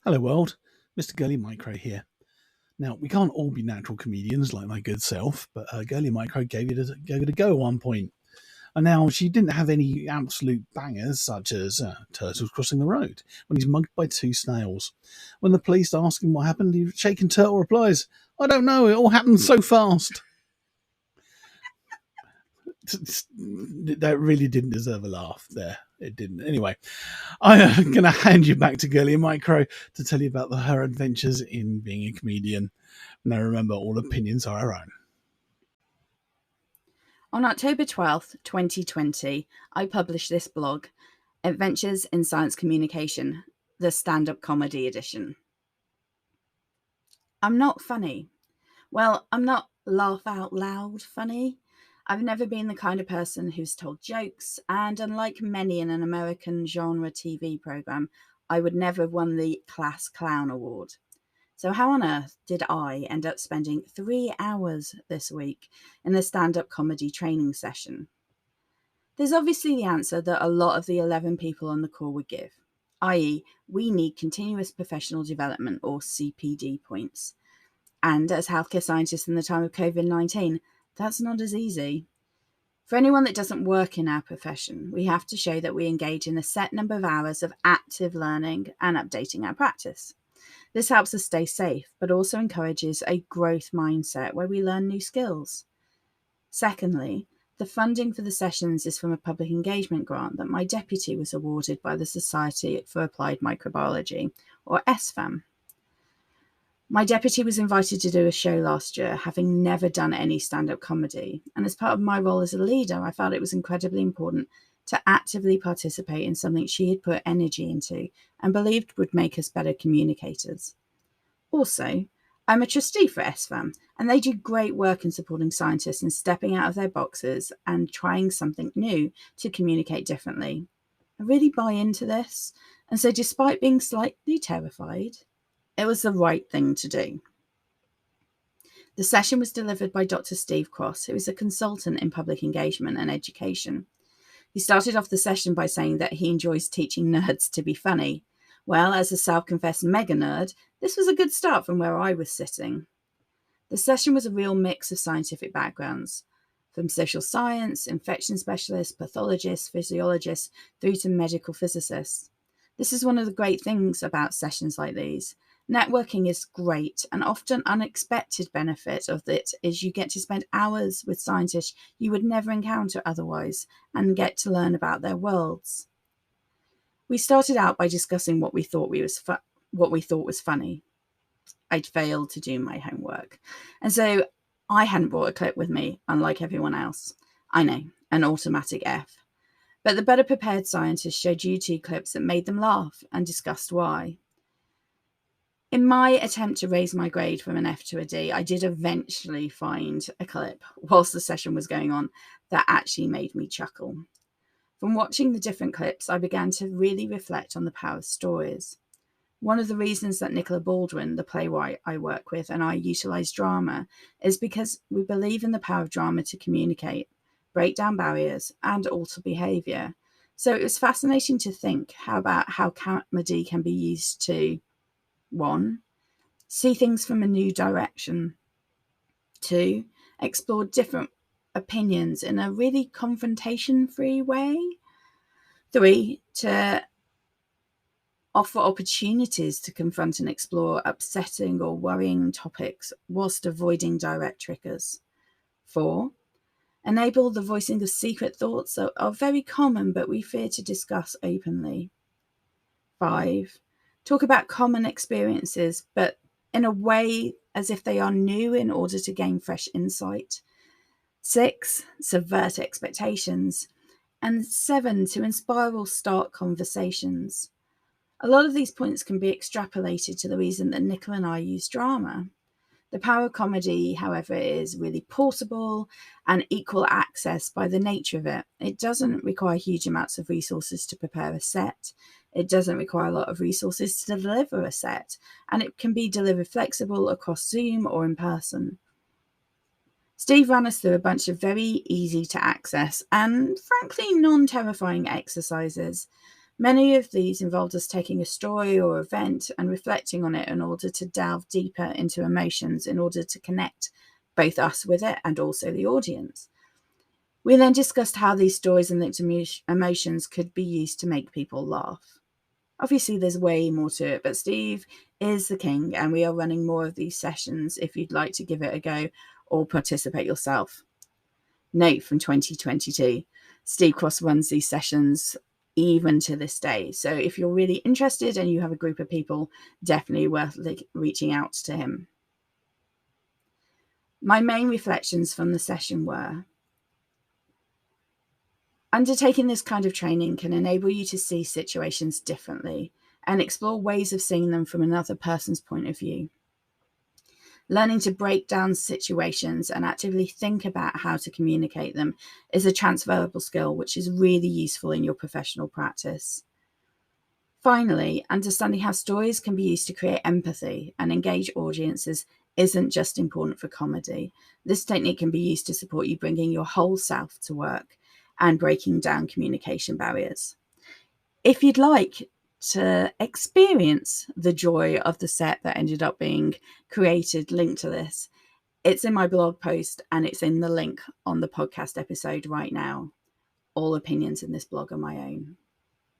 Hello, world. Mr. Girly Micro here. Now, we can't all be natural comedians like my good self, but Girly Micro gave it a go at one point. And now she didn't have any absolute bangers, such as turtles crossing the road when he's mugged by two snails. When the police ask him what happened, the shaken turtle replies, "I don't know, it all happened so fast." That really didn't deserve a laugh there. It didn't. Anyway, I'm going to hand you back to Girly Micro to tell you about her adventures in being a comedian. Now, remember, all opinions are our own. On October 12th, 2020, I published this blog, Adventures in Science Communication, the stand-up comedy edition. I'm not funny. Well, I'm not laugh out loud funny. I've never been the kind of person who's told jokes, and unlike many in an American genre TV program, I would never have won the Class Clown Award. So how on earth did I end up spending 3 hours this week in a stand-up comedy training session? There's obviously the answer that a lot of the 11 people on the call would give, i.e., we need continuous professional development or CPD points. And as healthcare scientists in the time of COVID-19, that's not as easy. For anyone that doesn't work in our profession, we have to show that we engage in a set number of hours of active learning and updating our practice. This helps us stay safe, but also encourages a growth mindset where we learn new skills. Secondly, the funding for the sessions is from a public engagement grant that my deputy was awarded by the Society for Applied Microbiology, or SFAM. My deputy was invited to do a show last year, having never done any stand-up comedy, and as part of my role as a leader, I felt it was incredibly important to actively participate in something she had put energy into and believed would make us better communicators. Also, I'm a trustee for SFAM, and they do great work in supporting scientists in stepping out of their boxes and trying something new to communicate differently. I really buy into this, and so despite being slightly terrified, it was the right thing to do. The session was delivered by Dr. Steve Cross, who is a consultant in public engagement and education. He started off the session by saying that he enjoys teaching nerds to be funny. Well, as a self-confessed mega nerd, this was a good start from where I was sitting. The session was a real mix of scientific backgrounds, from social science, infection specialists, pathologists, physiologists, through to medical physicists. This is one of the great things about sessions like these. Networking is great, and often unexpected benefit of it is you get to spend hours with scientists you would never encounter otherwise and get to learn about their worlds. We started out by discussing what we thought was funny. I'd failed to do my homework, and so I hadn't brought a clip with me, unlike everyone else. I know, an automatic F. But the better prepared scientists showed you 2 clips that made them laugh and discussed why. In my attempt to raise my grade from an F to a D, I did eventually find a clip whilst the session was going on that actually made me chuckle. From watching the different clips, I began to really reflect on the power of stories. One of the reasons that Nicola Baldwin, the playwright I work with, and I utilise drama is because we believe in the power of drama to communicate, break down barriers, and alter behaviour. So it was fascinating to think about how comedy can be used to 1, see things from a new direction. 2, explore different opinions in a really confrontation-free way. 3, to offer opportunities to confront and explore upsetting or worrying topics whilst avoiding direct triggers. 4, enable the voicing of secret thoughts that are very common but we fear to discuss openly. 5, talk about common experiences, but in a way as if they are new in order to gain fresh insight. 6, subvert expectations. And 7, to inspire or start conversations. A lot of these points can be extrapolated to the reason that Nicola and I use drama. The power of comedy, however, is really portable and equal access by the nature of it. It doesn't require huge amounts of resources to prepare a set. It doesn't require a lot of resources to deliver a set, and it can be delivered flexible across Zoom or in person. Steve ran us through a bunch of very easy to access and frankly non-terrifying exercises. Many of these involved us taking a story or event and reflecting on it in order to delve deeper into emotions in order to connect both us with it and also the audience. We then discussed how these stories and linked emotions could be used to make people laugh. Obviously, there's way more to it, but Steve is the king, and we are running more of these sessions if you'd like to give it a go or participate yourself. Note from 2022, Steve Cross runs these sessions even to this day. So if you're really interested and you have a group of people, definitely worth reaching out to him. My main reflections from the session were: undertaking this kind of training can enable you to see situations differently and explore ways of seeing them from another person's point of view. Learning to break down situations and actively think about how to communicate them is a transferable skill which is really useful in your professional practice. Finally, understanding how stories can be used to create empathy and engage audiences isn't just important for comedy. This technique can be used to support you bringing your whole self to work and breaking down communication barriers. If you'd like to experience the joy of the set that ended up being created linked to this, it's in my blog post and it's in the link on the podcast episode right now. All opinions in this blog are my own.